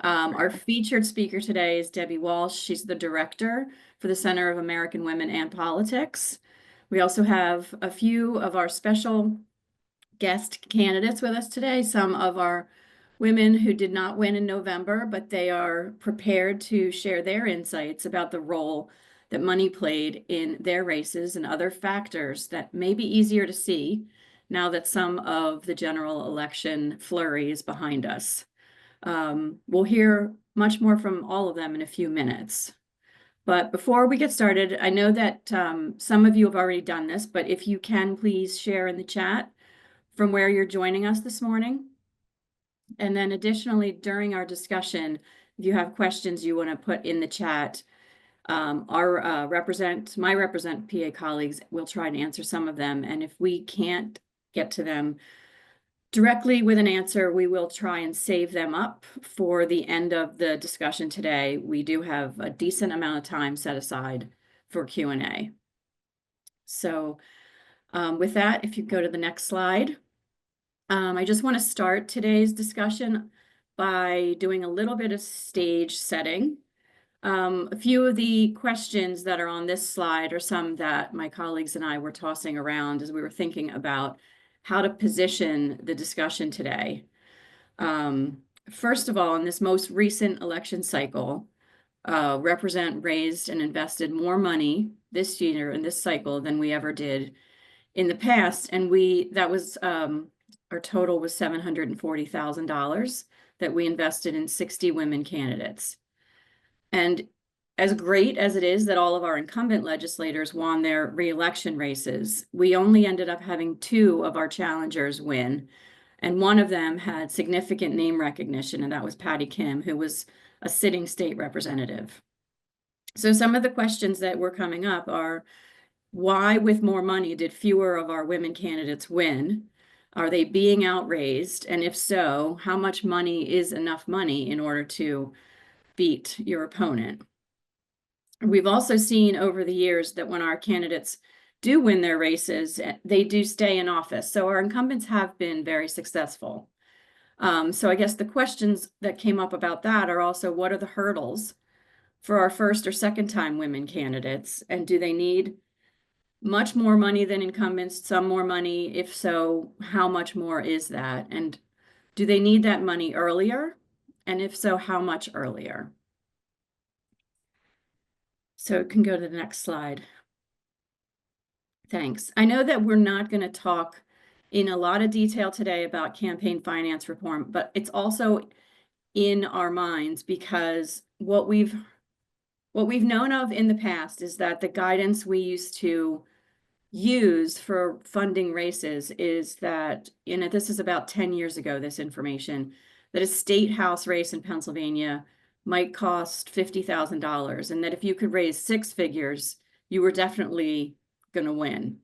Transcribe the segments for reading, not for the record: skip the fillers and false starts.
Our featured speaker today is Debbie Walsh. She's the director for the Center of American Women and Politics. We also have a few of our special guest candidates with us today, some of our women who did not win in November, but they are prepared to share their insights about the role that money played in their races and other factors that may be easier to see now that some of the general election flurry is behind us. We'll hear much more from all of them in a few minutes. But before we get started, I know that some of you have already done this, but if you can, please share in the chat from where you're joining us this morning. And then additionally, during our discussion, if you have questions you want to put in the chat, my Represent PA colleagues will try and answer some of them. And if we can't get to them directly with an answer, we will try and save them up for the end of the discussion today. We do have a decent amount of time set aside for Q&A. So with that, if you go to the next slide, I just want to start today's discussion by doing a little bit of stage setting. A few of the questions that are on this slide are some that my colleagues and I were tossing around as we were thinking about how to position the discussion today. First of all, in this most recent election cycle, Represent raised and invested more money this year in this cycle than we ever did in the past. And our total was $740,000 that we invested in 60 women candidates. And as great as it is that all of our incumbent legislators won their re-election races, we only ended up having 2 of our challengers win. And one of them had significant name recognition, and that was Patty Kim, who was a sitting state representative. So some of the questions that were coming up are, why with more money did fewer of our women candidates win? Are they being outraised? And if so, how much money is enough money in order to beat your opponent? We've also seen over the years that when our candidates do win their races, they do stay in office. So our incumbents have been very successful. So I guess the questions that came up about that are also, what are the hurdles for our first or second time women candidates? And do they need much more money than incumbents, some more money? If so, how much more is that? And do they need that money earlier? And if so, how much earlier? So it can go to the next slide. Thanks. I know that we're not going to talk in a lot of detail today about campaign finance reform, but it's also in our minds because what we've known of in the past is that the guidance we used to use for funding races is that, this is about 10 years ago, this information, that a state house race in Pennsylvania might cost $50,000, and that if you could raise 6 figures, you were definitely going to win.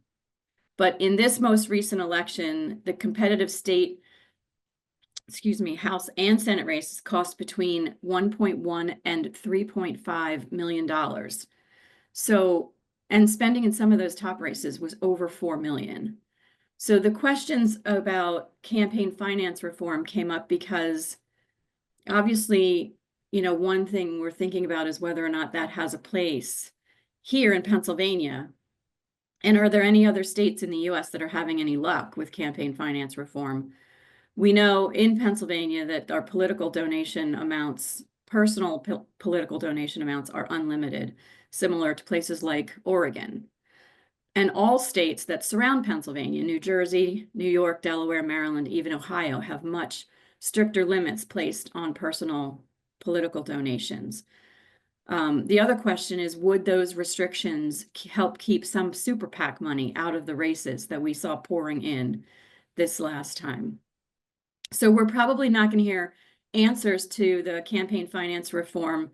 But in this most recent election, the competitive state, House and Senate races cost between $1.1 and $3.5 million. So, and spending in some of those top races was over $4 million. So the questions about campaign finance reform came up because obviously, one thing we're thinking about is whether or not that has a place here in Pennsylvania. And are there any other states in the US that are having any luck with campaign finance reform? We know in Pennsylvania that our political donation amounts, personal political donation amounts, are unlimited, similar to places like Oregon. And all states that surround Pennsylvania, New Jersey, New York, Delaware, Maryland, even Ohio, have much stricter limits placed on personal political donations. The other question is, would those restrictions help keep some super PAC money out of the races that we saw pouring in this last time? So we're probably not going to hear answers to the campaign finance reform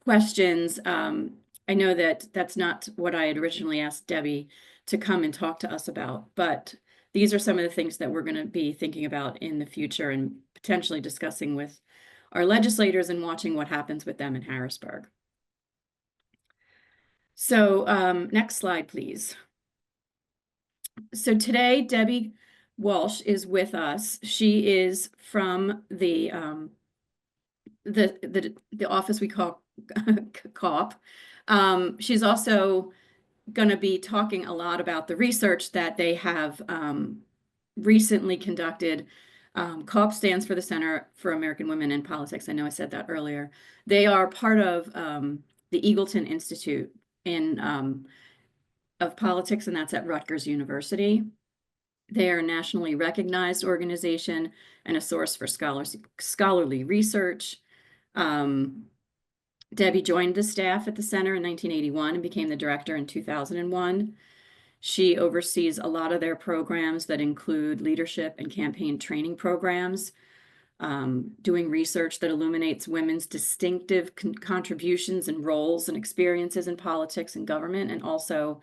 questions. I know that that's not what I had originally asked Debbie to come and talk to us about, but these are some of the things that we're going to be thinking about in the future and potentially discussing with our legislators and watching what happens with them in Harrisburg. So next slide, please. So today, Debbie Walsh is with us. She is from the the office we call CAWP. She's also going to be talking a lot about the research that they have recently conducted. CAWP stands for the Center for American Women in Politics. I know I said that earlier. They are part of the Egerton Institute of Politics, and that's at Rutgers University. They are a nationally recognized organization and a source for scholarly research. Debbie joined the staff at the center in 1981 and became the director in 2001. She oversees a lot of their programs that include leadership and campaign training programs, doing research that illuminates women's distinctive contributions and roles and experiences in politics and government, and also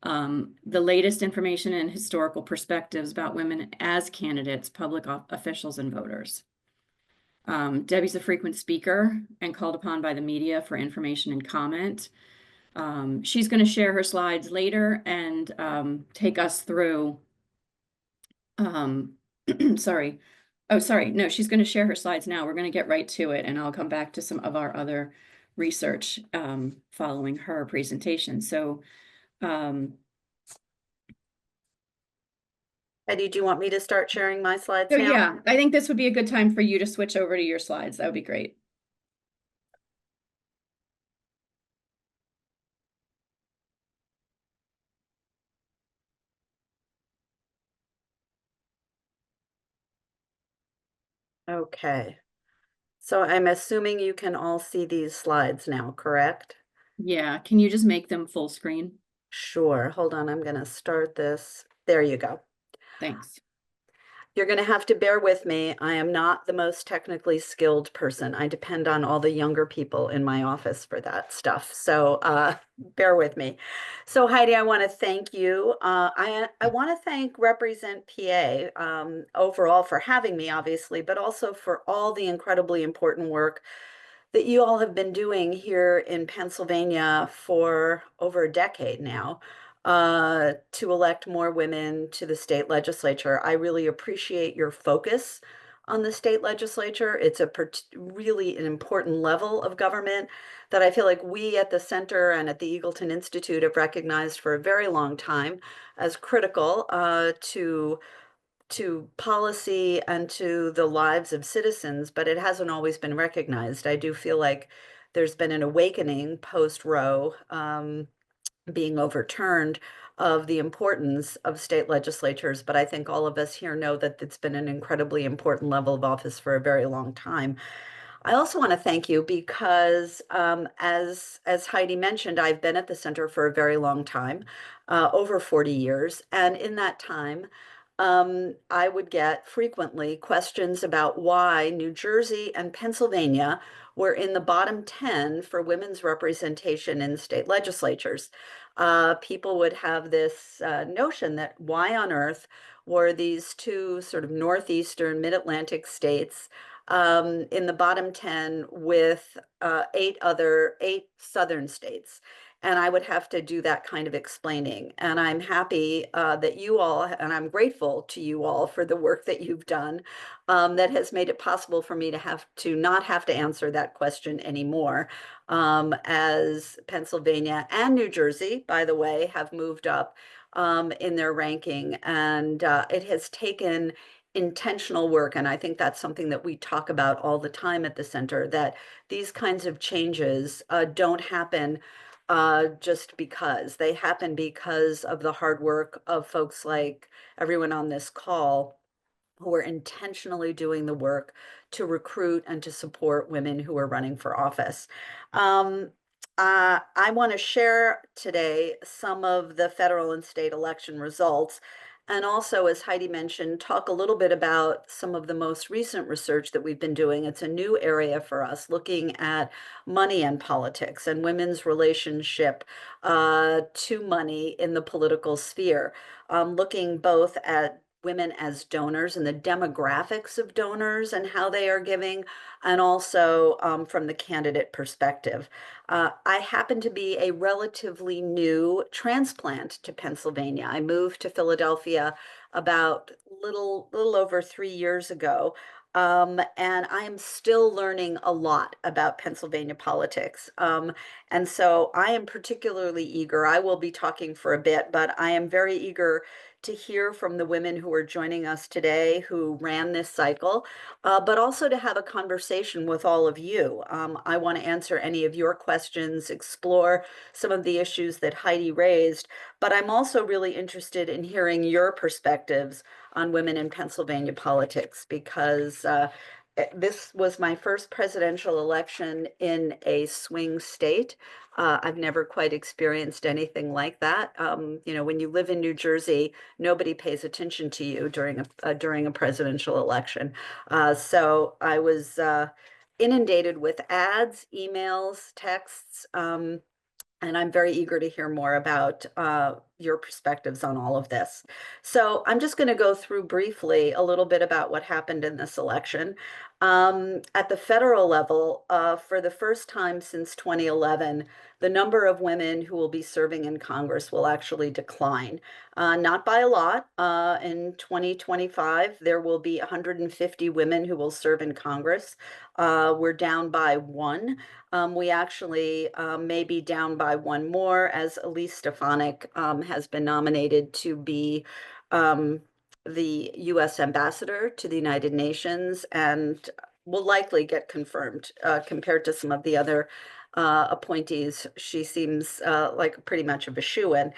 the latest information and historical perspectives about women as candidates, public officials, and voters. Debbie's a frequent speaker and called upon by the media for information and comment. She's going to share her slides later and take us through, sorry. Oh, sorry. No, she's going to share her slides now. We're going to get right to it, and I'll come back to some of our other research following her presentation. So, Eddie, do you want me to start sharing my slides now? Yeah, I think this would be a good time for you to switch over to your slides. That would be great. Okay. So I'm assuming you can all see these slides now, correct? Yeah, can you just make them full screen? Sure. Hold on, I'm going to start this. There you go. Thanks. You're going to have to bear with me. I am not the most technically skilled person. I depend on all the younger people in my office for that stuff. So bear with me. So Heidi, I want to thank you. I want to thank Represent PA overall for having me, obviously, but also for all the incredibly important work that you all have been doing here in Pennsylvania for over a decade now to elect more women to the state legislature. I really appreciate your focus on the state legislature. It's really an important level of government that I feel like we at the center and at the Egerton Institute have recognized for a very long time as critical to policy and to the lives of citizens, but it hasn't always been recognized. I do feel like there's been an awakening post-Roe being overturned of the importance of state legislatures, but I think all of us here know that it's been an incredibly important level of office for a very long time. I also want to thank you because, as Heidi mentioned, I've been at the center for a very long time, over 40 years, and in that time, I would get frequently questions about why New Jersey and Pennsylvania were in the bottom 10 for women's representation in state legislatures. People would have this notion that why on earth were these two sort of northeastern mid-Atlantic states in the bottom 10 with eight southern states. And I would have to do that kind of explaining. And I'm happy that you all, and I'm grateful to you all for the work that you've done that has made it possible for me to not have to answer that question anymore, as Pennsylvania and New Jersey, by the way, have moved up in their ranking. And it has taken intentional work. And I think that's something that we talk about all the time at the center, that these kinds of changes don't happen just because. They happen because of the hard work of folks like everyone on this call who are intentionally doing the work to recruit and to support women who are running for office. I want to share today some of the federal and state election results. And also, as Heidi mentioned, talk a little bit about some of the most recent research that we've been doing. It's a new area for us, looking at money and politics and women's relationship to money in the political sphere, looking both at women as donors and the demographics of donors and how they are giving, and also from the candidate perspective. I happen to be a relatively new transplant to Pennsylvania. I moved to Philadelphia about little over 3 years ago. And I am still learning a lot about Pennsylvania politics. And so I am particularly eager. I will be talking for a bit, but I am very eager to hear from the women who are joining us today who ran this cycle, but also to have a conversation with all of you. I want to answer any of your questions, explore some of the issues that Heidi raised, but I'm also really interested in hearing your perspectives on women in Pennsylvania politics because this was my first presidential election in a swing state. I've never quite experienced anything like that. When you live in New Jersey, nobody pays attention to you during a presidential election. So I was inundated with ads, emails, texts. And I'm very eager to hear more about your perspectives on all of this. So I'm just going to go through briefly a little bit about what happened in this election. At the federal level, for the first time since 2011, the number of women who will be serving in Congress will actually decline. Not by a lot. In 2025, there will be 150 women who will serve in Congress. We're down by one. We actually may be down by one more as Elise Stefanik has been nominated to be the U.S. ambassador to the United Nations and will likely get confirmed compared to some of the other appointees. She seems like pretty much of a shoo-in.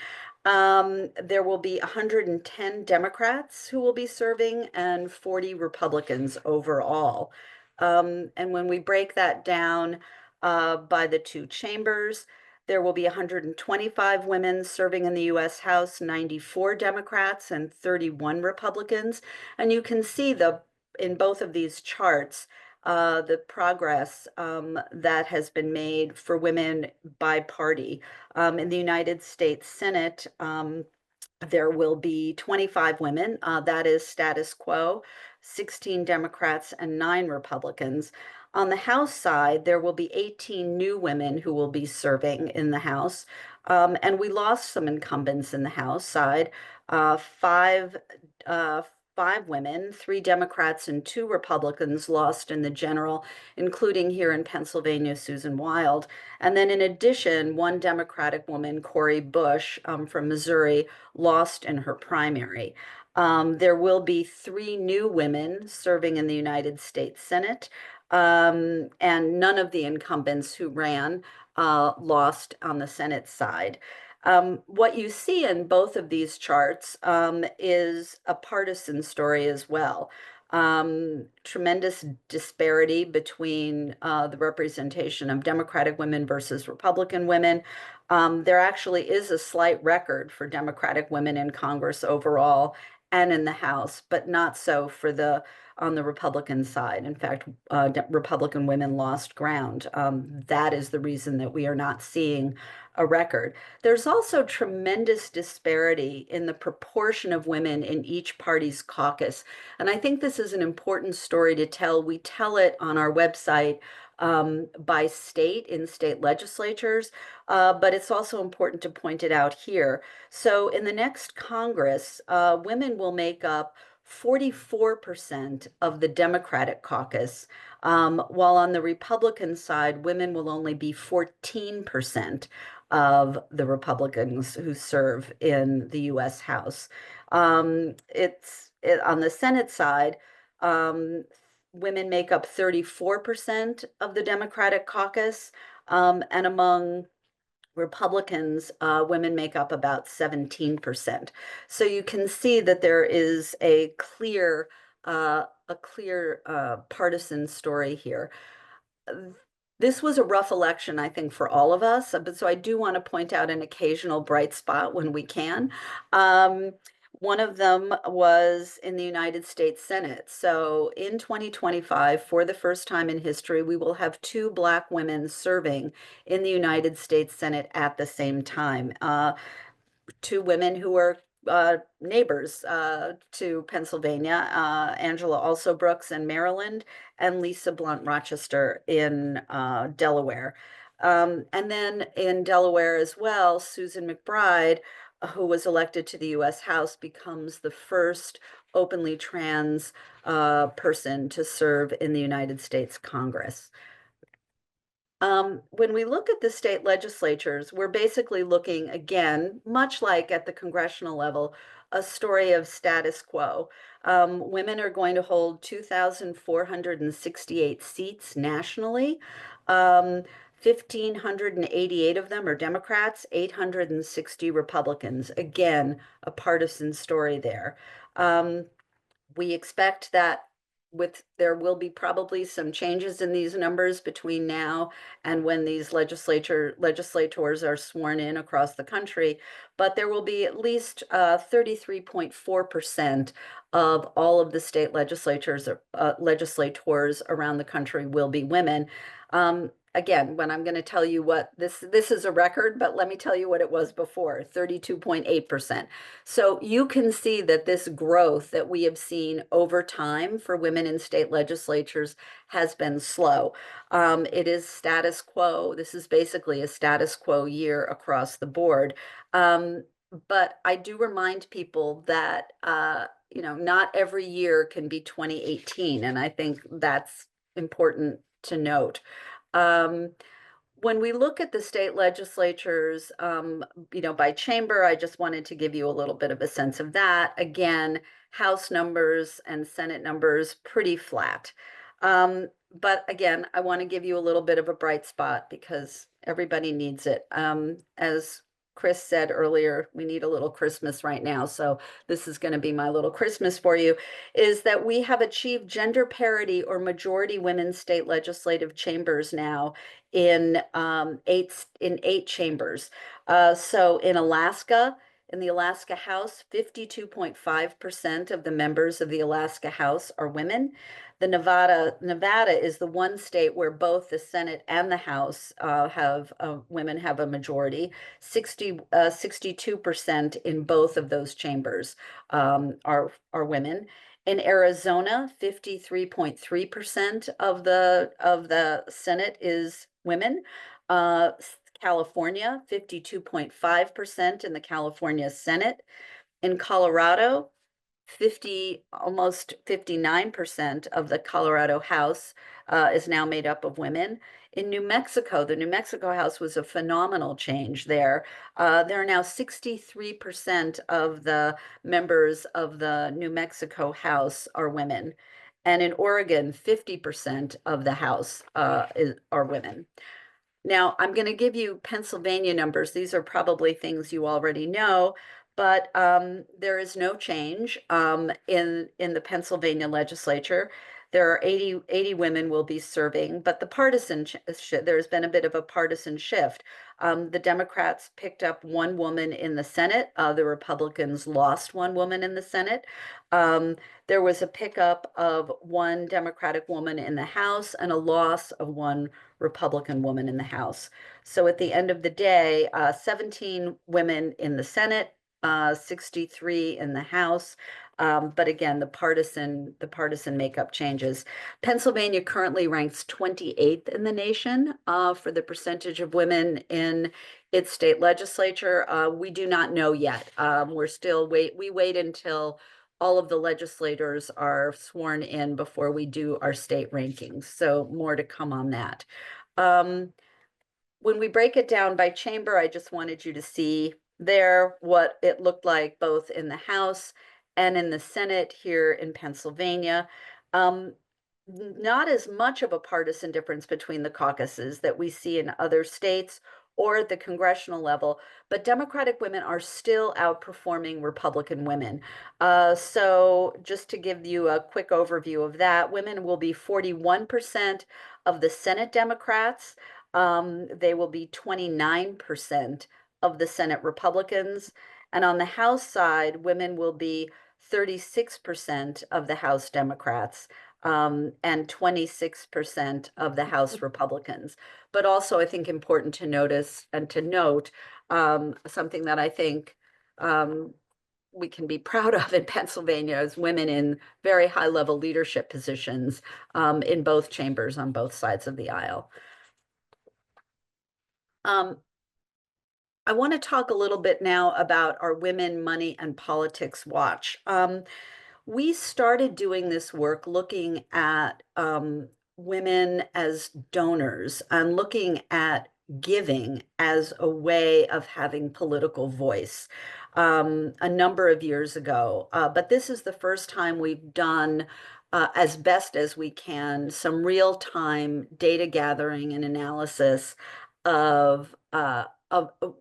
There will be 110 Democrats who will be serving and 40 Republicans overall. And when we break that down, by the two chambers. There will be 125 women serving in the U.S. House, 94 Democrats and 31 Republicans. And you can see in both of these charts the progress that has been made for women by party. In the United States Senate, there will be 25 women, that is status quo, 16 Democrats and 9 Republicans. On the House side, there will be 18 new women who will be serving in the House. And we lost some incumbents in the House side, five, five women, 3 Democrats and 2 Republicans lost in the general, including here in Pennsylvania, Susan Wild. And then in addition, 1 Democratic woman, Cori Bush, from Missouri, lost in her primary. There will be 3 new women serving in the United States Senate, and none of the incumbents who ran lost on the Senate side. What you see in both of these charts is a partisan story as well. Tremendous disparity between the representation of Democratic women versus Republican women. There actually is a slight record for Democratic women in Congress overall and in the House, but not so on the Republican side. In fact, Republican women lost ground. That is the reason that we are not seeing a record. There's also tremendous disparity in the proportion of women in each party's caucus. And I think this is an important story to tell. We tell it on our website by state in state legislatures, but it's also important to point it out here. So in the next Congress, women will make up 44% of the Democratic caucus, while on the Republican side, women will only be 14% of the Republicans who serve in the U.S. House. On the Senate side, women make up 34% of the Democratic caucus, and among Republicans, women make up about 17%. So you can see that there is a clear partisan story here. This was a rough election, I think, for all of us, but so I do want to point out an occasional bright spot when we can. One of them was in the United States Senate. So in 2025, for the first time in history, we will have 2 Black women serving in the United States Senate at the same time. 2 women who were neighbors to Pennsylvania, Angela Also Brooks in Maryland, and Lisa Blunt Rochester in Delaware. And then in Delaware as well, Susan McBride who was elected to the U.S. House, becomes the first openly trans person to serve in the United States Congress. When we look at the state legislatures, we're basically looking, again, much like at the congressional level, a story of status quo. Women are going to hold 2,468 seats nationally. 1,588 of them are Democrats, 860 Republicans. Again, a partisan story there. We expect that there will be probably some changes in these numbers between now and when these legislators are sworn in across the country, but there will be at least 33.4% of all of the state legislators around the country will be women. Again, when I'm going to tell you what this is a record, but let me tell you what it was before, 32.8%. So you can see that this growth that we have seen over time for women in state legislatures has been slow. It is status quo. This is basically a status quo year across the board. But I do remind people that not every year can be 2018, and I think that's important to note. When we look at the state legislatures, by chamber, I just wanted to give you a little bit of a sense of that. Again, House numbers and Senate numbers pretty flat. But again, I want to give you a little bit of a bright spot because everybody needs it. As Chris said earlier, we need a little Christmas right now. So this is going to be my little Christmas for you, is that we have achieved gender parity or majority women state legislative chambers now in eight chambers. So in Alaska, in the Alaska House, 52.5% of the members of the Alaska House are women. Nevada is the one state where both the Senate and the House women have a majority. 62% in both of those chambers are women. In Arizona, 53.3% of the Senate is women. California, 52.5% in the California Senate. In Colorado, almost 59% of the Colorado House is now made up of women. In New Mexico, the New Mexico House was a phenomenal change there. There are now 63% of the members of the New Mexico House are women. And in Oregon, 50% of the House are women. Now, I'm going to give you Pennsylvania numbers. These are probably things you already know, but there is no change in the Pennsylvania legislature. There are 80 women will be serving, but there's been a bit of a partisan shift. The Democrats picked up one woman in the Senate. The Republicans lost one woman in the Senate. There was a pickup of one Democratic woman in the House and a loss of one Republican woman in the House. So at the end of the day, 17 women in the Senate, 63 in the House. But again, the partisan makeup changes. Pennsylvania currently ranks 28th in the nation for the percentage of women in its state legislature. We do not know yet. We wait until all of the legislators are sworn in before we do our state rankings. So more to come on that. When we break it down by chamber, I just wanted you to see there what it looked like both in the House and in the Senate here in Pennsylvania. Not as much of a partisan difference between the caucuses that we see in other states or at the congressional level, but Democratic women are still outperforming Republican women. So just to give you a quick overview of that, women will be 41% of the Senate Democrats. They will be 29% of the Senate Republicans. And on the House side, women will be 36% of the House Democrats and 26% of the House Republicans. But also, I think important to notice and to note something that I think we can be proud of in Pennsylvania is women in very high-level leadership positions in both chambers on both sides of the aisle. I want to talk a little bit now about our Women, Money, and Politics Watch. We started doing this work looking at women as donors and looking at giving as a way of having political voice a number of years ago. But this is the first time we've done, as best as we can, some real-time data gathering and analysis of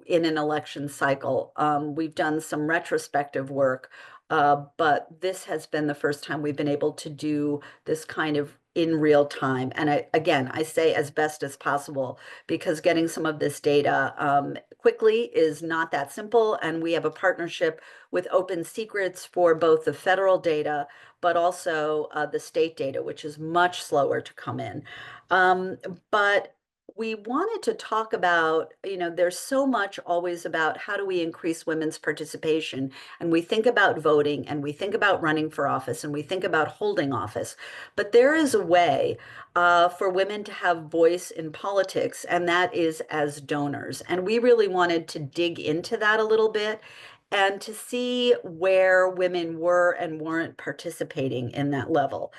in an election cycle. We've done some retrospective work, but this has been the first time we've been able to do this kind of in real time. And again, I say as best as possible because getting some of this data quickly is not that simple. And we have a partnership with Open Secrets for both the federal data, but also the state data, which is much slower to come in. Um, but we wanted to talk about, there's so much always about how do we increase women's participation. And we think about voting and we think about running for office and we think about holding office. But there is a way for women to have voice in politics, and that is as donors. And we really wanted to dig into that a little bit and to see where women were and weren't participating in that level.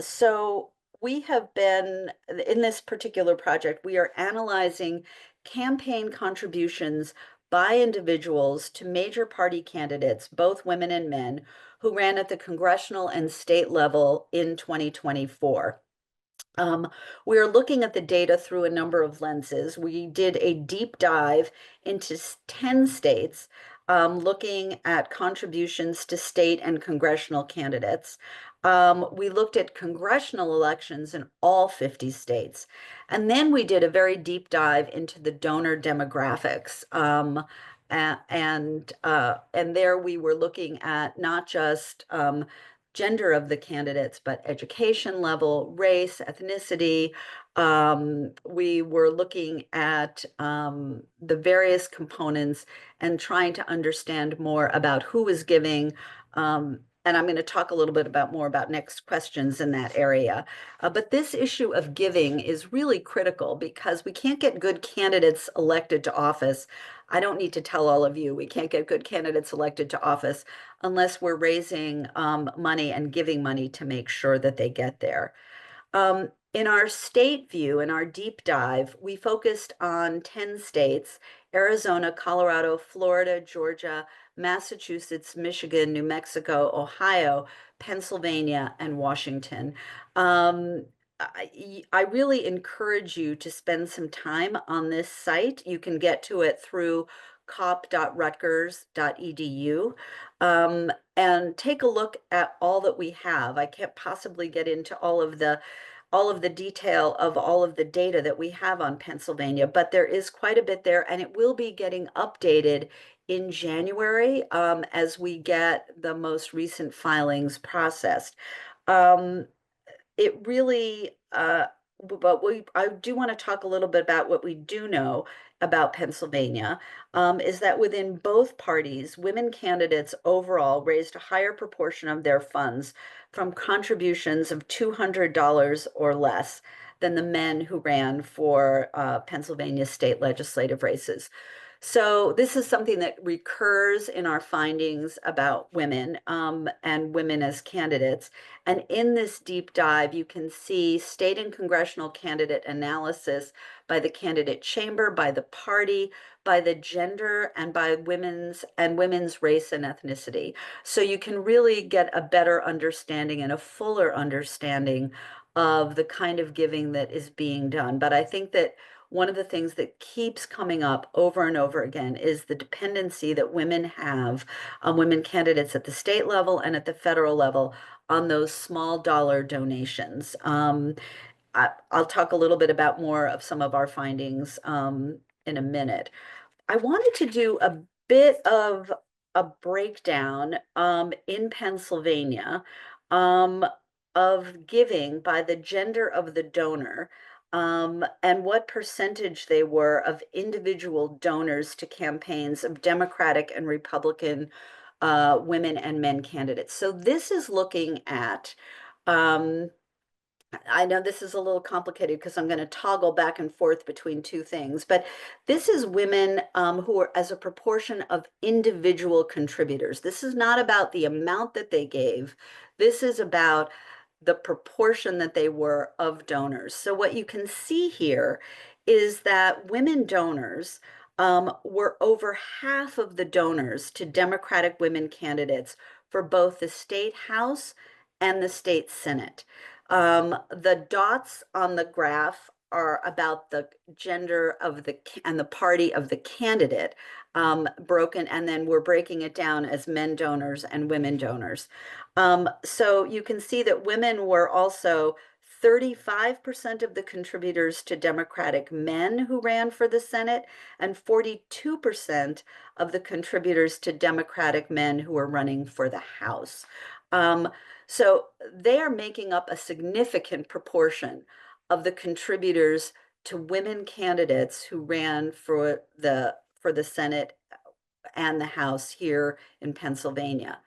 So we have been, in this particular project, we are analyzing campaign contributions by individuals to major party candidates, both women and men, who ran at the congressional and state level in 2024. We're looking at the data through a number of lenses. We did a deep dive into 10 states, looking at contributions to state and congressional candidates. We looked at congressional elections in all 50 states. And then we did a very deep dive into the donor demographics. And there we were looking at not just gender of the candidates, but education level, race, ethnicity. We were looking at the various components and trying to understand more about who was giving. And I'm going to talk a little bit more about next questions in that area. But this issue of giving is really critical because we can't get good candidates elected to office. I don't need to tell all of you, we can't get good candidates elected to office unless we're raising money and giving money to make sure that they get there. In our state view, in our deep dive, we focused on 10 states: Arizona, Colorado, Florida, Georgia, Massachusetts, Michigan, New Mexico, Ohio, Pennsylvania, and Washington. I really encourage you to spend some time on this site. You can get to it through cawp.rutgers.edu, and take a look at all that we have. I can't possibly get into all of the detail of all of the data that we have on Pennsylvania, but there is quite a bit there, and it will be getting updated in January as we get the most recent filings processed. It really, but I do want to talk a little bit about what we do know about Pennsylvania, is that within both parties, women candidates overall raised a higher proportion of their funds from contributions of $200 or less than the men who ran for Pennsylvania state legislative races. So this is something that recurs in our findings about women and women as candidates. And in this deep dive, you can see state and congressional candidate analysis by the candidate chamber, by the party, by the gender, and by women's race and ethnicity. So you can really get a better understanding and a fuller understanding of the kind of giving that is being done. But I think that one of the things that keeps coming up over and over again is the dependency that women have on women candidates at the state level and at the federal level on those small dollar donations. I'll talk a little bit about more of some of our findings in a minute. I wanted to do a bit of a breakdown in Pennsylvania um, of giving by the gender of the donor, and what percentage they were of individual donors to campaigns of Democratic and Republican women and men candidates. So this is looking at um, I know this is a little complicated because I'm going to toggle back and forth between two things, but this is women who are as a proportion of individual contributors. This is not about the amount that they gave. This is about the proportion that they were of donors. So what you can see here is that women donors were over half of the donors to Democratic women candidates for both the state House and the state Senate. The dots on the graph are about the gender of the and the party of the candidate, broken, and then we're breaking it down as men donors and women donors. So you can see that women were also 35% of the contributors to Democratic men who ran for the Senate, and 42% of the contributors to Democratic men who were running for the House. Um, so they are making up a significant proportion of the contributors to women candidates who ran for the Senate and the House here in Pennsylvania.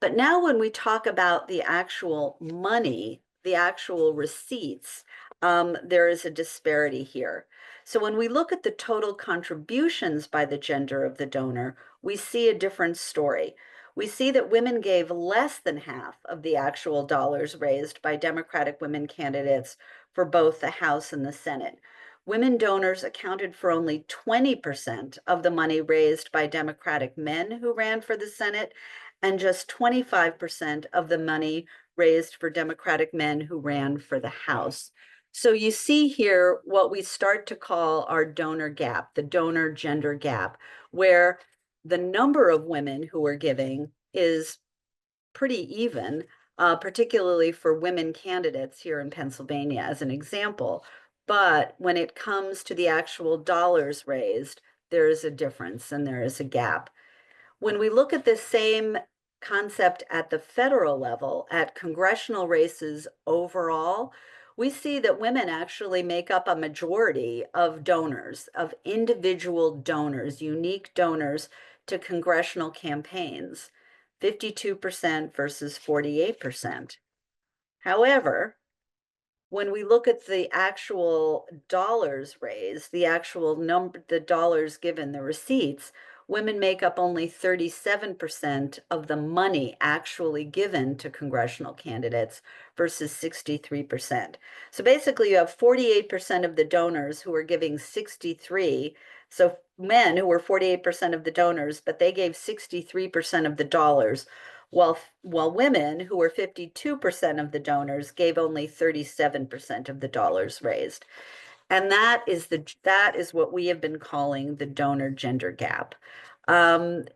But now when we talk about the actual money, the actual receipts, there is a disparity here. So when we look at the total contributions by the gender of the donor, we see a different story. We see that women gave less than half of the actual dollars raised by Democratic women candidates for both the House and the Senate. Women donors accounted for only 20% of the money raised by Democratic men who ran for the Senate, and just 25% of the money raised for Democratic men who ran for the House. So you see here what we start to call our donor gap, the donor gender gap, where the number of women who are giving is pretty even, particularly for women candidates here in Pennsylvania, as an example. But when it comes to the actual dollars raised, there is a difference and there is a gap. When we look at the same concept at the federal level, at congressional races overall, we see that women actually make up a majority of donors, of individual donors, unique donors to congressional campaigns, 52% versus 48%. However, when we look at the actual dollars raised, the actual number, the dollars given, the receipts, women make up only 37% of the money actually given to congressional candidates versus 63%. So basically you have 48% of the donors who are giving 63. So men who were 48% of the donors, but they gave 63% of the dollars, while women, who were 52% of the donors, gave only 37% of the dollars raised. And that is what we have been calling the donor gender gap. And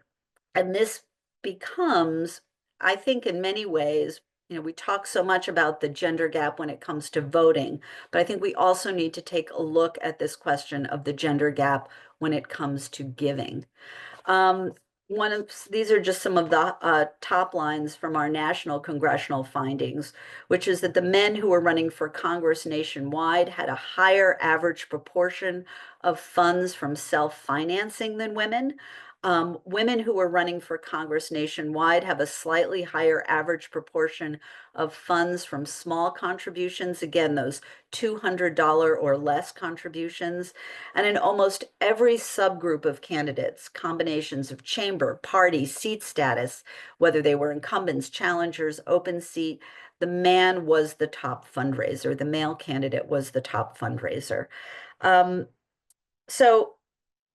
this becomes, I think, in many ways, we talk so much about the gender gap when it comes to voting, but I think we also need to take a look at this question of the gender gap when it comes to giving. Um, these are just some of the top lines from our national congressional findings, which is that the men who were running for Congress nationwide had a higher average proportion of funds from self-financing than women. Women who are running for Congress nationwide have a slightly higher average proportion of funds from small contributions, again, those $200 or less contributions. And in almost every subgroup of candidates, combinations of chamber, party, seat status, whether they were incumbents, challengers, open seat, the man was the top fundraiser. The male candidate was the top fundraiser. So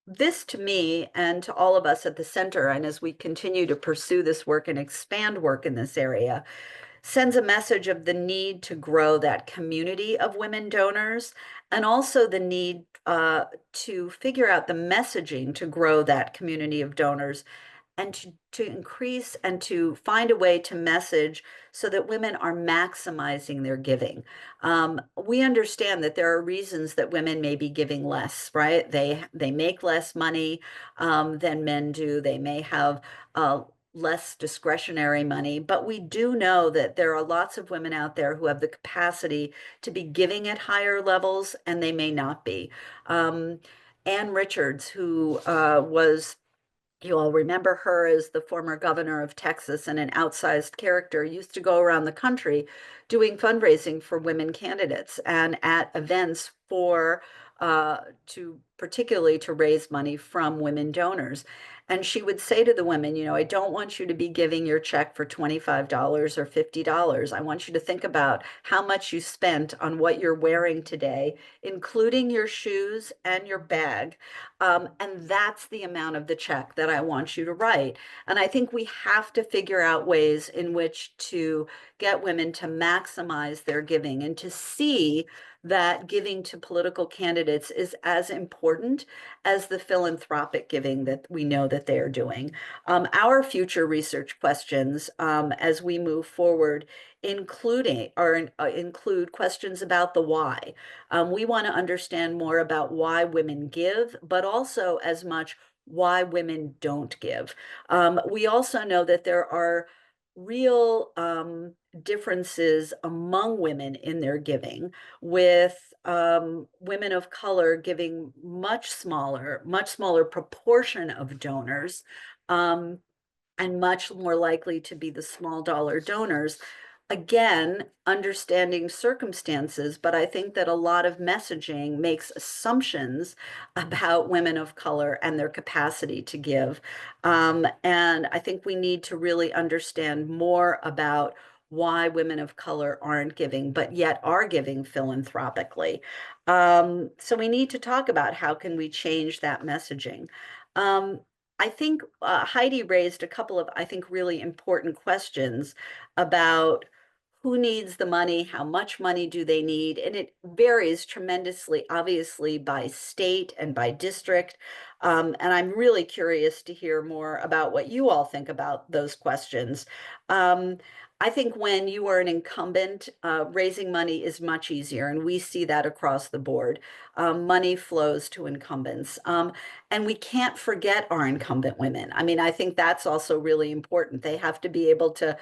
this, to me and to all of us at the center, and as we continue to pursue this work and expand work in this area, sends a message of the need to grow that community of women donors, and also the need to figure out the messaging to grow that community of donors, and to increase and to find a way to message so that women are maximizing their giving. We understand that there are reasons that women may be giving less, right? They make less money than men do. They may have less discretionary money, but we do know that there are lots of women out there who have the capacity to be giving at higher levels, and they may not be. Ann Richards, who was You all remember her as the former governor of Texas and an outsized character, used to go around the country doing fundraising for women candidates and at events for to particularly to raise money from women donors. And she would say to the women, I don't want you to be giving your check for $25 or $50. I want you to think about how much you spent on what you're wearing today, including your shoes and your bag. And that's the amount of the check that I want you to write. And I think we have to figure out ways in which to get women to maximize their giving and to see that giving to political candidates is as important as the philanthropic giving that we know that they are doing. Our future research questions as we move forward include questions about the why. We want to understand more about why women give, but also as much why women don't give. We also know that there are real differences among women in their giving, with women of color giving much smaller proportion of donors, and much more likely to be the small dollar donors. Again, understanding circumstances, but I think that a lot of messaging makes assumptions about women of color and their capacity to give. And I think we need to really understand more about why women of color aren't giving, but yet are giving philanthropically. So we need to talk about how can we change that messaging. Um, I think Heidi raised a couple of, I think, really important questions about who needs the money, how much money do they need, and it varies tremendously, obviously, by state and by district. And I'm really curious to hear more about what you all think about those questions. Um, I think when you are an incumbent, raising money is much easier, and we see that across the board. Money flows to incumbents. And we can't forget our incumbent women. I mean, I think that's also really important. They have to be able to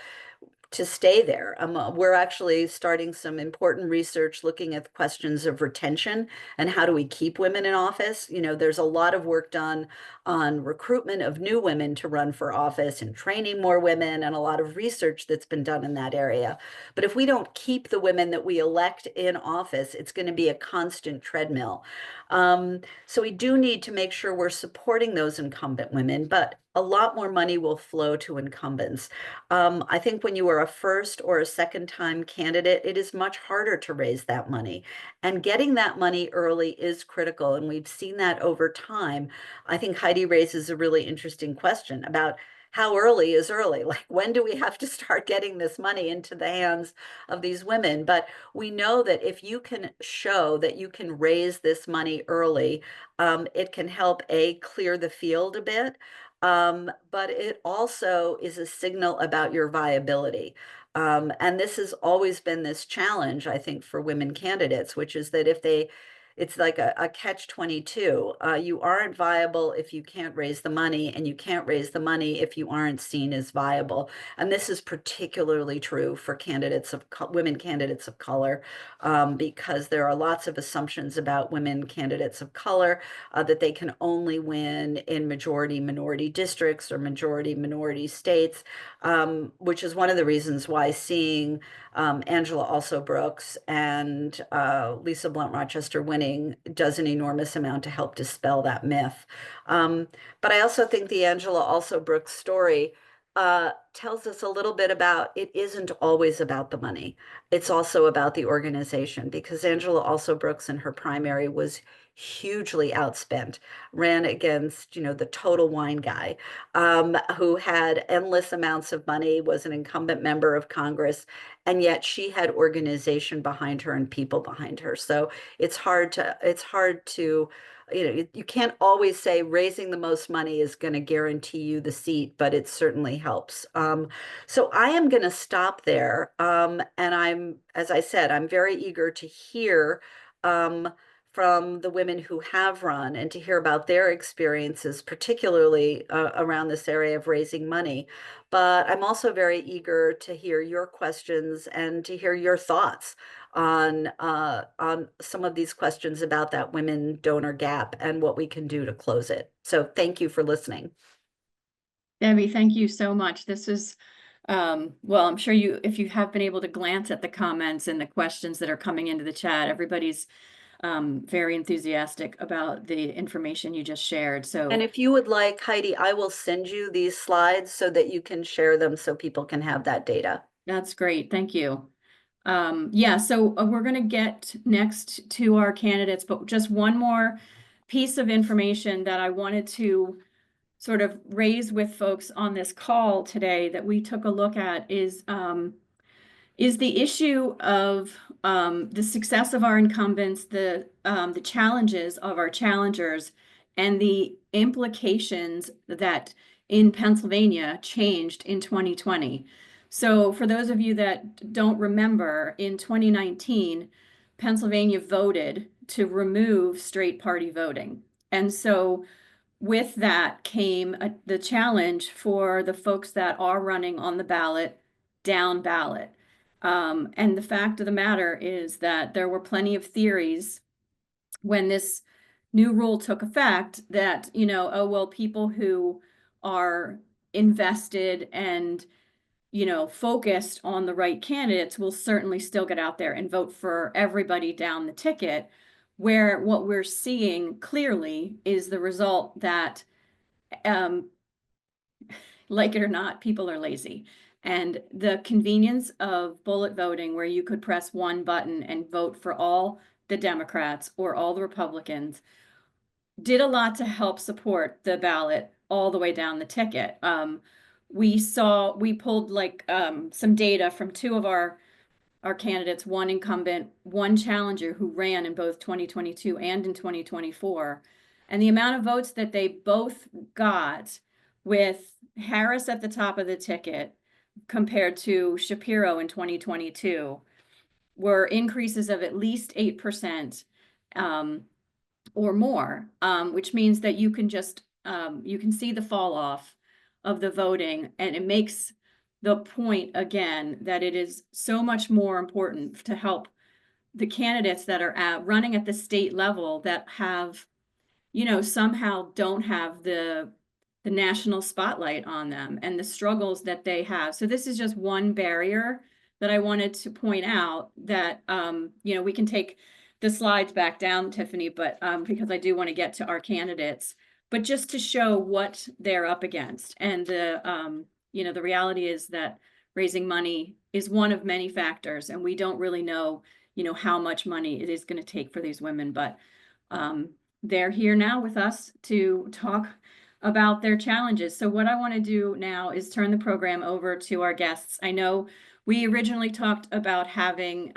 stay there. We're actually starting some important research looking at questions of retention and how do we keep women in office. There's a lot of work done on recruitment of new women to run for office and training more women, and a lot of research that's been done in that area. But if we don't keep the women that we elect in office, it's going to be a constant treadmill. So we do need to make sure we're supporting those incumbent women, but a lot more money will flow to incumbents. I think when you are a first or a second time candidate, it is much harder to raise that money. And getting that money early is critical. And we've seen that over time. I think Heidi raises a really interesting question about how early is early? Like, when do we have to start getting this money into the hands of these women? But we know that if you can show that you can raise this money early, it can help clear the field a bit. But it also is a signal about your viability. And this has always been this challenge, I think, for women candidates, which is that it's like a catch-22. You aren't viable if you can't raise the money, and you can't raise the money if you aren't seen as viable. And this is particularly true for women candidates of color, because there are lots of assumptions about women candidates of color, that they can only win in majority minority districts or majority minority states, which is one of the reasons why seeing Angela Also Brooks and Lisa Blunt Rochester winning does an enormous amount to help dispel that myth. But I also think the Angela Also Brooks story tells us a little bit about it isn't always about the money. It's also about the organization, because Angela Also Brooks in her primary was hugely outspent, ran against, the total wine guy, who had endless amounts of money, was an incumbent member of Congress, and yet she had organization behind her and people behind her. So it's hard to you can't always say raising the most money is going to guarantee you the seat, but it certainly helps. So I am going to stop there. And as I said, I'm very eager to hear from the women who have run and to hear about their experiences, particularly around this area of raising money. But I'm also very eager to hear your questions and to hear your thoughts on some of these questions about that women donor gap and what we can do to close it. So thank you for listening. Debbie, thank you so much. This is, well, I'm sure if you have been able to glance at the comments and the questions that are coming into the chat, everybody's very enthusiastic about the information you just shared. So And if you would like, Heidi, I will send you these slides so that you can share them so people can have that data. that's great. Thank you. Yeah, so we're going to get next to our candidates, but just one more piece of information that I wanted to sort of raise with folks on this call today that we took a look at is the issue of the success of our incumbents, the challenges of our challengers, and the implications that in Pennsylvania changed in 2020. So for those of you that don't remember, in 2019, Pennsylvania voted to remove straight party voting. And so with that came the challenge for the folks that are running on the ballot, down ballot. And the fact of the matter is that there were plenty of theories when this new rule took effect that, oh, well, people who are invested and, focused on the right candidates will certainly still get out there and vote for everybody down the ticket. Where what we're seeing clearly is the result that, like it or not, people are lazy. And the convenience of bullet voting, where you could press one button and vote for all the Democrats or all the Republicans, did a lot to help support the ballot all the way down the ticket. We pulled some data from two of our candidates, one incumbent, one challenger who ran in both 2022 and in 2024. And the amount of votes that they both got, with Harris at the top of the ticket compared to Shapiro in 2022, were increases of at least 8% or more, which means that you can see the fall off of the voting, and it makes the point again that it is so much more important to help the candidates that are running at the state level that have, somehow don't have the national spotlight on them and the struggles that they have. So this is just one barrier that I wanted to point out that, we can take the slides back down, Tiffany, but because I do want to get to our candidates, but just to show what they're up against. And the reality is that raising money is one of many factors, and we don't really know, how much money it is going to take for these women, but they're here now with us to talk about their challenges. So what I want to do now is turn the program over to our guests. I know we originally talked about having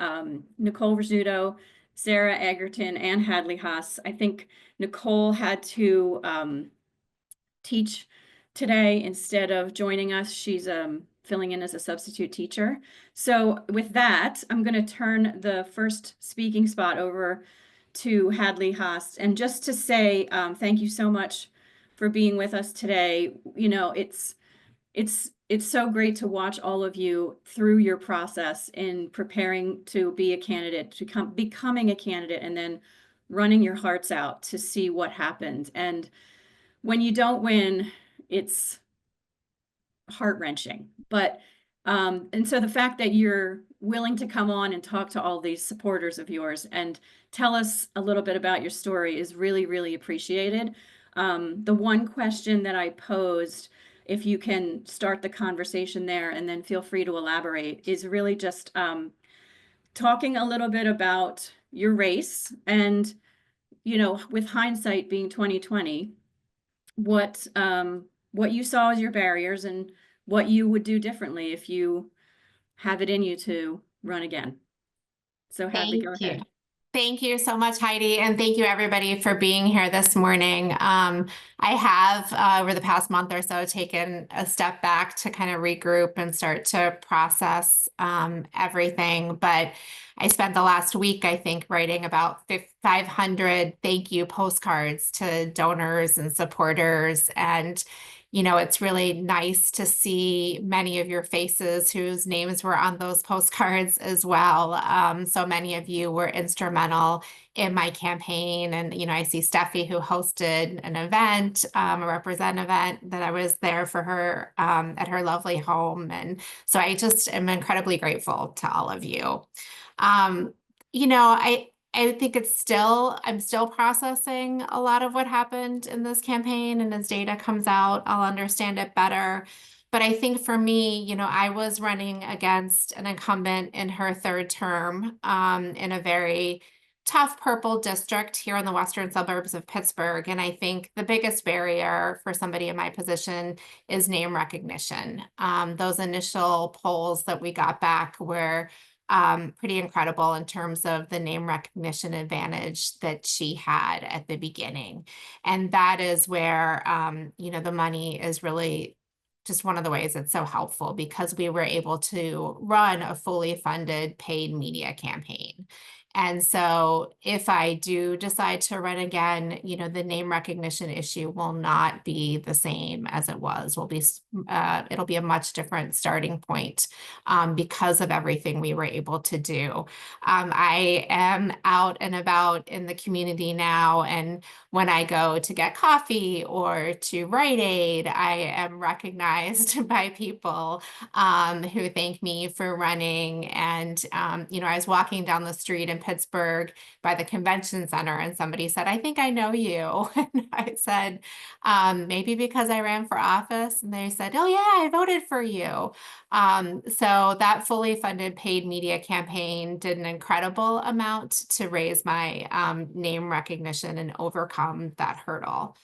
Nicole Rizzuto, Sara, Agerton, and Hadley Haas. I think Nicole had to teach today instead of joining us. She's filling in as a substitute teacher. So with that, I'm going to turn the first speaking spot over to Hadley Haas. And just to say thank you so much for being with us today. It's so great to watch all of you through your process in preparing to be a candidate, to becoming a candidate, and then running your hearts out to see what happens. And when you don't win, it's heart-wrenching. But and so the fact that you're willing to come on and talk to all these supporters of yours and tell us a little bit about your story is really, really appreciated. The one question that I posed, if you can start the conversation there and then feel free to elaborate, is really just talking a little bit about your race and, with hindsight being 2020, what you saw as your barriers and what you would do differently if you have it in you to run again. So Hadley, go ahead. Thank you so much, Heidi. And thank you everybody for being here this morning. I have over the past month or so taken a step back to kind of regroup and start to process everything. But I spent the last week, I think, writing about 500 thank you postcards to donors and supporters. And you know, it's really nice to see many of your faces whose names were on those postcards as well. So many of you were instrumental in my campaign. And, you know, I see Steffi, who hosted an event, a represent event that I was there for her at her lovely home. And so I just am incredibly grateful to all of you. You know, I think I'm still processing a lot of what happened in this campaign, and as data comes out, I'll understand it better. But I think for me, you know, I was running against an incumbent in her third term in a very tough purple district here in the western suburbs of Pittsburgh. And I think the biggest barrier for somebody in my position is name recognition. Those initial polls that we got back were pretty incredible in terms of the name recognition advantage that she had at the beginning. And that is where, you know, the money is really just one of the ways it's so helpful, because we were able to run a fully funded paid media campaign. And so if I do decide to run again, you know, the name recognition issue will not be the same as it was. It'll be a much different starting point because of everything we were able to do. I am out and about in the community now, and when I go to get coffee or to Rite Aid, I am recognized by people who thank me for running. And, you know, I was walking down the street in Pittsburgh by the convention center, and somebody said, "I think I know you." And I said, maybe because I ran for office. And they said, "Oh yeah, I voted for you." So that fully funded paid media campaign did an incredible amount to raise my name recognition and overcome that hurdle.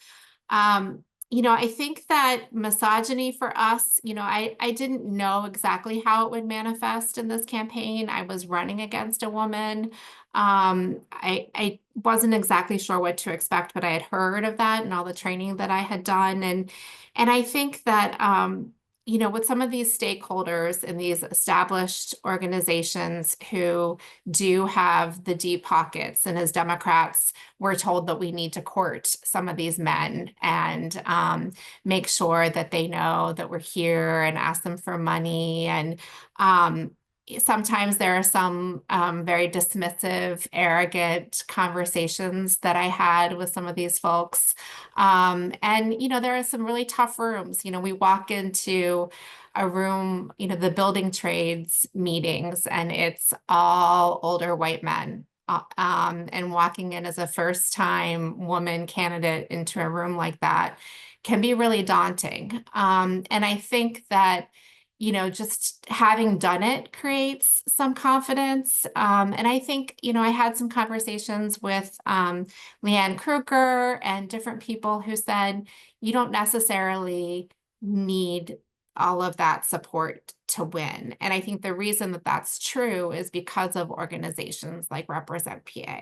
You know, I think that misogyny for us, you know, I didn't know exactly how it would manifest in this campaign. I was running against a woman. I wasn't exactly sure what to expect, but I had heard of that and all the training that I had done. And I think that, you know, with some of these stakeholders in these established organizations who do have the deep pockets, and as Democrats, we're told that we need to court some of these men and make sure that they know that we're here and ask them for money. And sometimes there are some very dismissive, arrogant conversations that I had with some of these folks. And, you know, there are some really tough rooms. You know, we walk into a room, you know, the building trades meetings, and it's all older white men. And walking in as a first-time woman candidate into a room like that can be really daunting. And I think that, you know, just having done it creates some confidence. And I think, you know, I had some conversations with Leanne Kruger and different people who said, you don't necessarily need all of that support to win. And I think the reason that that's true is because of organizations like Represent PA.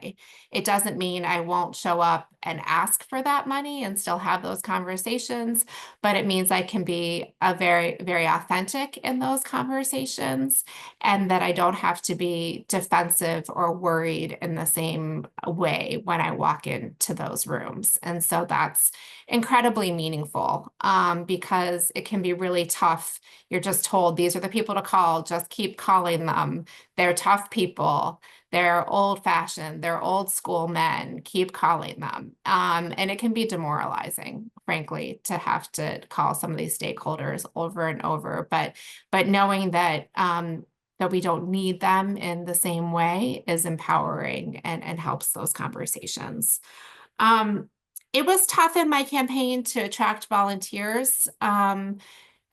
It doesn't mean I won't show up and ask for that money and still have those conversations, but it means I can be a very, very authentic in those conversations, and that I don't have to be defensive or worried in the same way when I walk into those rooms. And so that's incredibly meaningful because it can be really tough. You're just told these are the people to call, just keep calling them. They're tough people. They're old fashioned, they're old school men, keep calling them. And it can be demoralizing, frankly, to have to call some of these stakeholders over and over. But knowing that that we don't need them in the same way is empowering and helps those conversations. It was tough in my campaign to attract volunteers.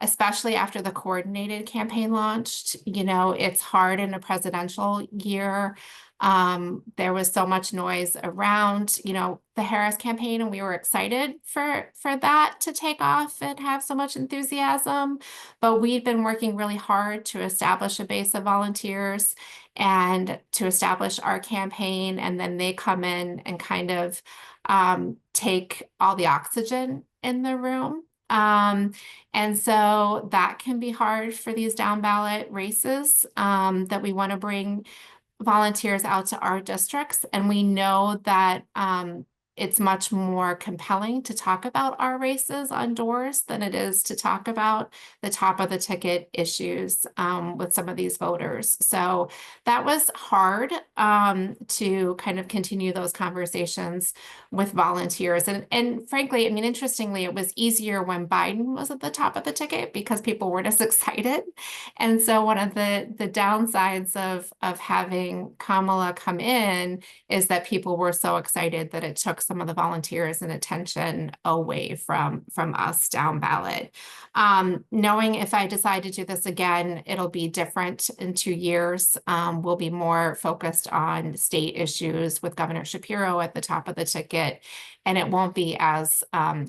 Especially after the coordinated campaign launched. You know, it's hard in a presidential year. There was so much noise around, you know, the Harris campaign, and we were excited for that to take off and have so much enthusiasm. But we'd been working really hard to establish a base of volunteers and to establish our campaign. And then they come in and kind of take all the oxygen in the room. And so that can be hard for these down ballot races that we want to bring volunteers out to our districts. And we know that it's much more compelling to talk about our races on doors than it is to talk about the top of the ticket issues with some of these voters. So that was hard to kind of continue those conversations with volunteers. And frankly, I mean, interestingly, it was easier when Biden was at the top of the ticket because people weren't as excited. And so one of the downsides of having Kamala come in is that people were so excited that it took some of the volunteers and attention away from us down ballot. Knowing if I decide to do this again, it'll be different in 2 years. We'll be more focused on state issues with Governor Shapiro at the top of the ticket, and it won't be as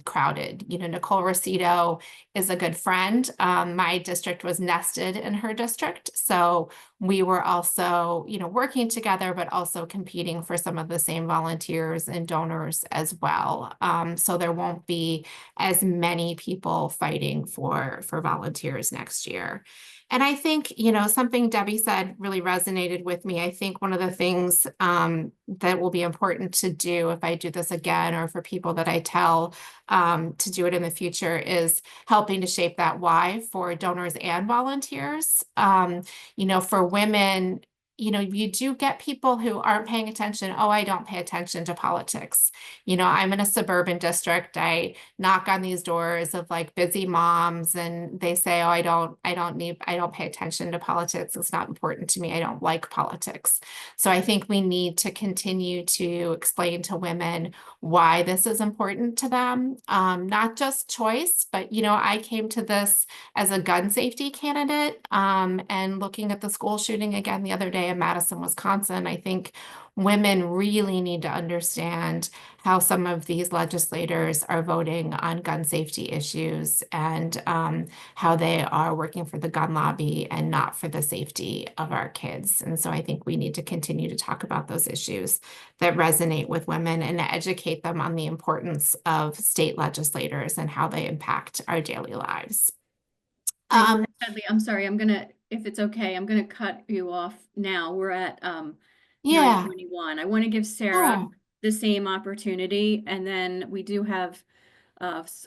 crowded. You know, Nicole Rosito is a good friend. My district was nested in her district, so we were also, you know, working together, but also competing for some of the same volunteers and donors as well. So there won't be as many people fighting for volunteers next year. And I think, you know, something Debbie said really resonated with me. I think one of the things that will be important to do if I do this again, or for people that I tell to do it in the future, is helping to shape that why for donors and volunteers. You know, for women, you know, you do get people who aren't paying attention. Oh, I don't pay attention to politics. You know, I'm in a suburban district. I knock on these doors of like busy moms, and they say, oh, I don't pay attention to politics. It's not important to me. I don't like politics. So I think we need to continue to explain to women why this is important to them. Not just choice, but, you know, I came to this as a gun safety candidate, and looking at the school shooting again the other day in Madison, Wisconsin, I think women really need to understand how some of these legislators are voting on gun safety issues, and how they are working for the gun lobby and not for the safety of our kids. And so I think we need to continue to talk about those issues that resonate with women and educate them on the importance of state legislators and how they impact our daily lives. Hadley, I'm sorry, if it's okay, I'm gonna cut you off now. We're at Yeah. 9:21. I want to give Sarah Oh, the same opportunity, and then we do have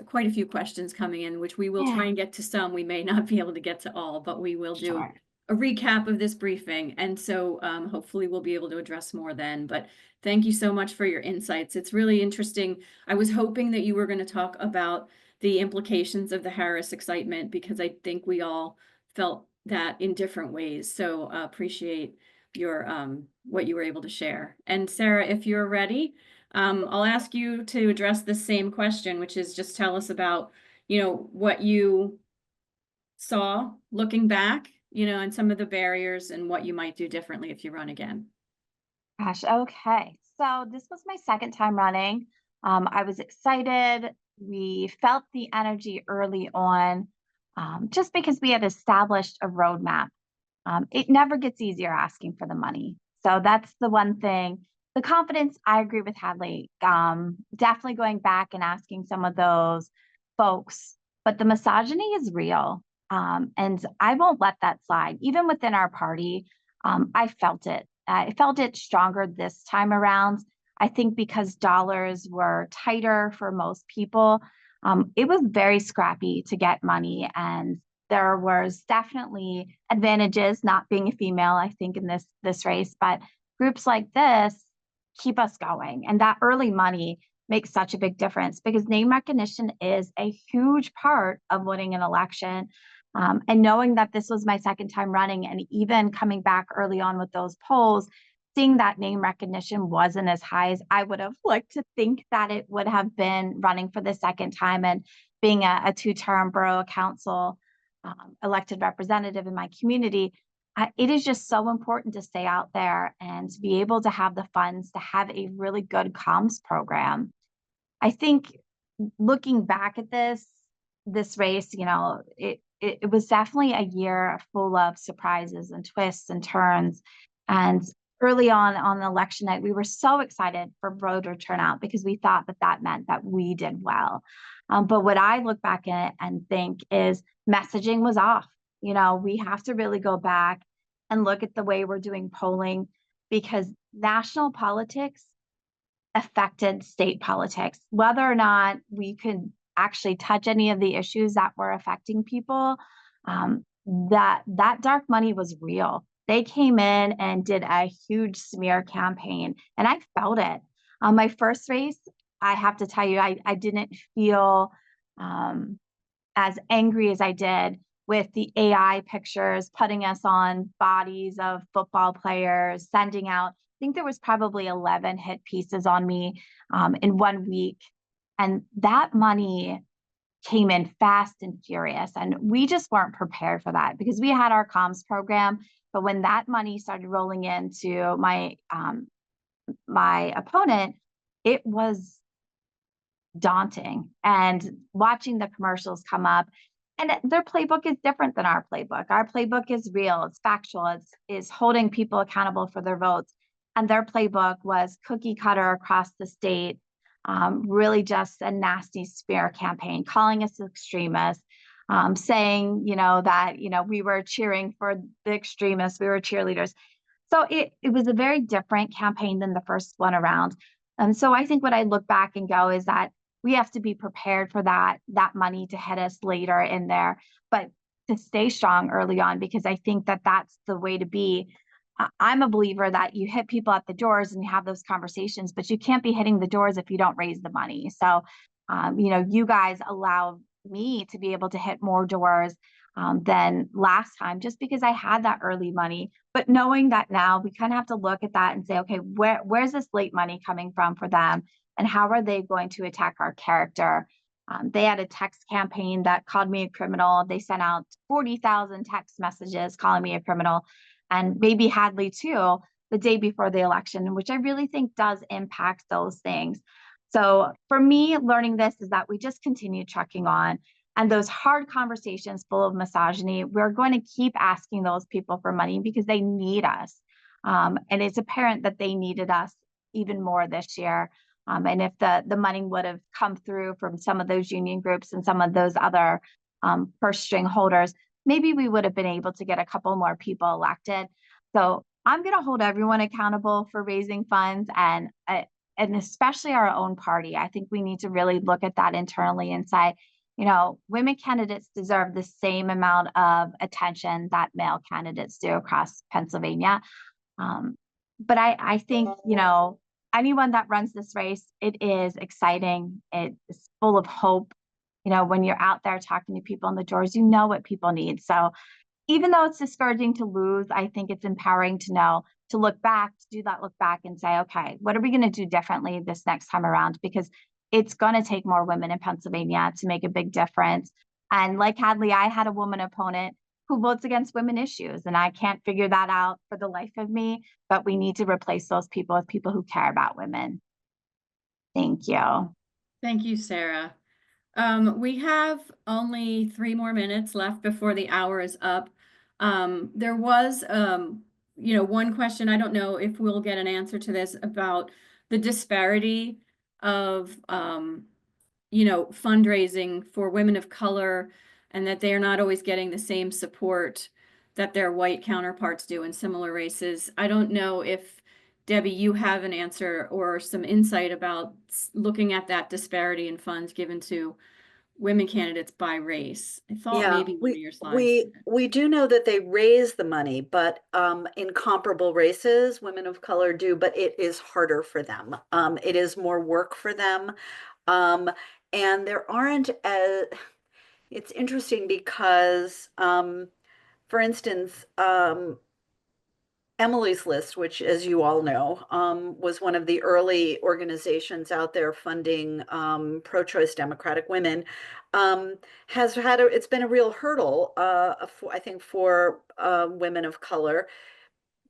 quite a few questions coming in, which we will try yeah, and get to some. We may not be able to get to all, but we will do sure. a recap of this briefing, and so hopefully we'll be able to address more then. But thank you so much for your insights. It's really interesting. I was hoping that you were going to talk about the implications of the Harris excitement, because I think we all felt that in different ways. So appreciate your what you were able to share. And Sara, if you're ready, I'll ask you to address the same question, which is just tell us about, you know, what you saw looking back, you know, and some of the barriers and what you might do differently if you run again. Gosh, okay. So this was my second time running. I was excited. We felt the energy early on, just because we had established a roadmap. It never gets easier asking for the money. So that's the one thing. The confidence, I agree with Hadley. Definitely going back and asking some of those folks, but the misogyny is real. And I won't let that slide. Even within our party, I felt it. I felt it stronger this time around. I think because dollars were tighter for most people, it was very scrappy to get money, and there was definitely advantages not being a female, I think, in this race, but groups like this keep us going. And that early money makes such a big difference because name recognition is a huge part of winning an election. And knowing that this was my second time running, and even coming back early on with those polls, seeing that name recognition wasn't as high as I would have liked to think that it would have been running for the second time and being a two-term borough council elected representative in my community. It is just so important to stay out there and to be able to have the funds to have a really good comms program. I think looking back at this race, you know, it was definitely a year full of surprises and twists and turns. And early on election night, we were so excited for voter turnout because we thought that meant that we did well. But what I look back at and think is messaging was off. You know, we have to really go back and look at the way we're doing polling, because national politics affected state politics. Whether or not we could actually touch any of the issues that were affecting people, that dark money was real. They came in and did a huge smear campaign, and I felt it. On my first race, I have to tell you, I didn't feel as angry as I did with the AI pictures, putting us on bodies of football players, sending out, I think there was probably 11 hit pieces on me in 1 week. And that money came in fast and furious. And we just weren't prepared for that because we had our comms program. But when that money started rolling into my my opponent, it was daunting. And watching the commercials come up, and their playbook is different than our playbook. Our playbook is real, it's factual, it's is holding people accountable for their votes. And their playbook was cookie cutter across the state, really just a nasty smear campaign, calling us extremists, saying, that, we were cheering for the extremists, we were cheerleaders. So it was a very different campaign than the first one around. So I think what I look back and go is that we have to be prepared for that money to hit us later in there, but to stay strong early on, because I think that that's the way to be. I'm a believer that you hit people at the doors and you have those conversations, but you can't be hitting the doors if you don't raise the money. So, you guys allow me to be able to hit more doors than last time, just because I had that early money. But knowing that now, we kind of have to look at that and say, okay, where's this late money coming from for them? And how are they going to attack our character? They had a text campaign that called me a criminal. They sent out 40,000 text messages calling me a criminal, and maybe Hadley too, the day before the election, which I really think does impact those things. So for me, learning this is that we just continue trucking on. And those hard conversations full of misogyny, we're going to keep asking those people for money because they need us. And it's apparent that they needed us even more this year. And if the money would have come through from some of those union groups and some of those other purse string holders, maybe we would have been able to get a couple more people elected. So I'm going to hold everyone accountable for raising funds, and especially our own party. I think we need to really look at that internally and say, women candidates deserve the same amount of attention that male candidates do across Pennsylvania. But I think, anyone that runs this race, it is exciting. It's full of hope. When you're out there talking to people in the doors, you know what people need. So even though it's discouraging to lose, I think it's empowering to know, to look back, to do that look back and say, okay, what are we going to do differently this next time around? Because it's going to take more women in Pennsylvania to make a big difference. And like Hadley, I had a woman opponent who votes against women issues, and I can't figure that out for the life of me, but we need to replace those people with people who care about women. Thank you. Thank you, Sarah. We have only 3 more minutes left before the hour is up. There was, one question, I don't know if we'll get an answer to this, about the disparity of, fundraising for women of color, and that they are not always getting the same support that their white counterparts do in similar races. I don't know if, Debbie, you have an answer or some insight about looking at that disparity in funds given to women candidates by race. I thought maybe one of your slides. We do know that they raise the money, but in comparable races, women of color do, but it is harder for them. It is more work for them. And there aren't it's interesting because, for instance, Emily's List, which, as you all know, was one of the early organizations out there funding pro-choice Democratic women, has had it's been a real hurdle, I think, for women of color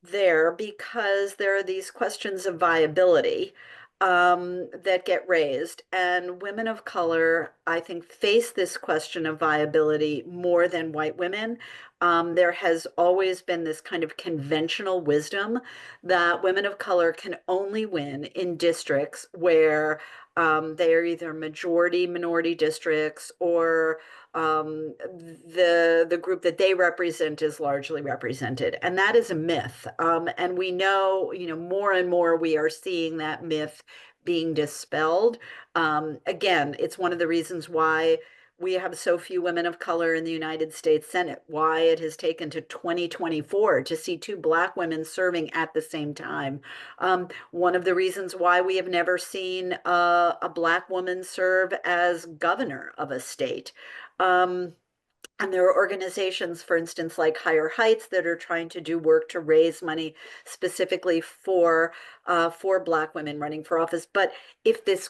there, because there are these questions of viability that get raised. And women of color, I think, face this question of viability more than white women. There has always been this kind of conventional wisdom that women of color can only win in districts where they are either majority minority districts, or the group that they represent is largely represented. And that is a myth. And we know, more and more we are seeing that myth being dispelled. Again, it's one of the reasons why we have so few women of color in the United States Senate, why it has taken to 2024 to see 2 Black women serving at the same time. One of the reasons why we have never seen a Black woman serve as governor of a state. And there are organizations, for instance, like Higher Heights, that are trying to do work to raise money specifically for Black women running for office. But if this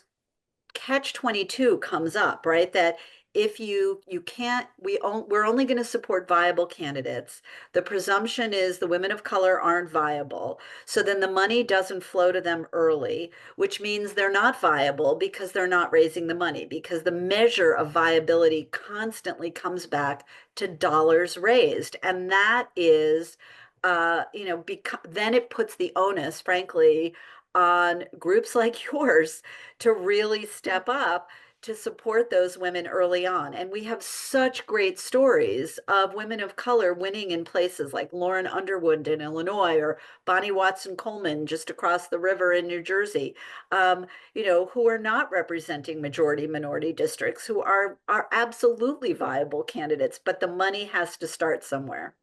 catch-22 comes up, right, that if you can't, we're only going to support viable candidates. The presumption is the women of color aren't viable. So then the money doesn't flow to them early, which means they're not viable because they're not raising the money, because the measure of viability constantly comes back to dollars raised. And that is, then it puts the onus, frankly, on groups like yours to really step up to support those women early on. And we have such great stories of women of color winning in places like Lauren Underwood in Illinois, or Bonnie Watson Coleman just across the river in New Jersey, who are not representing majority minority districts, who are absolutely viable candidates, but the money has to start somewhere.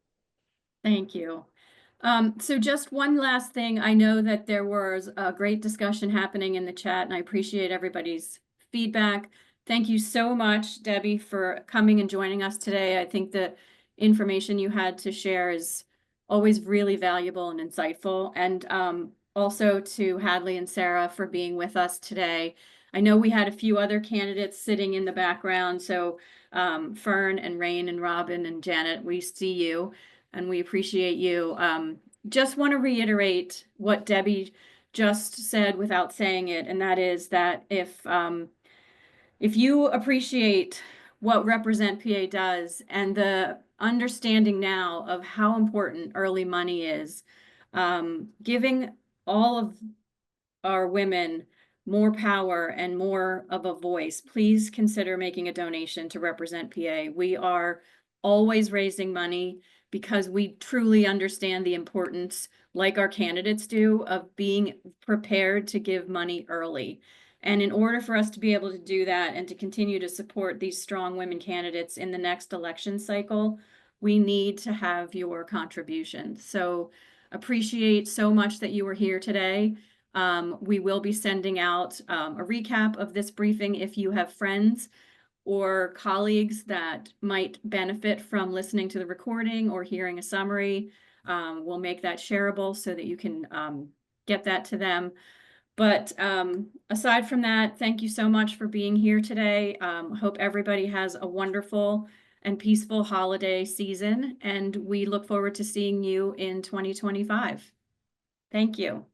Thank you. So just one last thing. I know that there was a great discussion happening in the chat, and I appreciate everybody's feedback. Thank you so much, Debbie, for coming and joining us today. I think the information you had to share is always really valuable and insightful. And also to Hadley and Sara for being with us today. I know we had a few other candidates sitting in the background. So Fern and Rain and Robin and Janet, we see you. And we appreciate you. Just want to reiterate what Debbie just said without saying it, and that is that if you appreciate what Represent PA does and the understanding now of how important early money is, giving all of our women more power and more of a voice, please consider making a donation to Represent PA. We are always raising money because we truly understand the importance, like our candidates do, of being prepared to give money early. And in order for us to be able to do that and to continue to support these strong women candidates in the next election cycle, we need to have your contribution. So appreciate so much that you were here today. We will be sending out a recap of this briefing. If you have friends or colleagues that might benefit from listening to the recording or hearing a summary, we'll make that shareable so that you can get that to them. But aside from that, thank you so much for being here today. Hope everybody has a wonderful and peaceful holiday season, and we look forward to seeing you in 2025. Thank you.